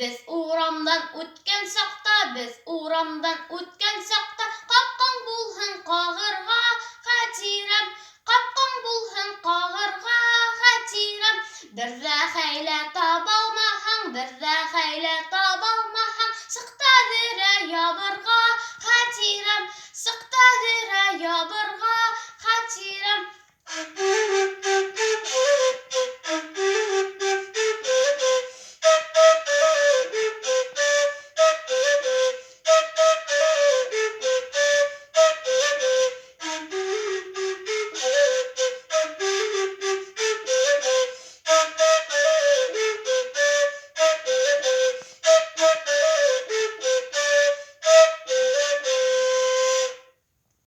Biz uramdan o'tgan soqta, biz uramdan o'tgan soqta, qopqon bulhin qog'irg'a, xatiram, qopqon bulhin qog'irg'a, xatiram. Birda xayla tobolmahang, birda xayla tobolmahang, siqtadira yobirg'a, xatiram, siqtadira yobirg'a.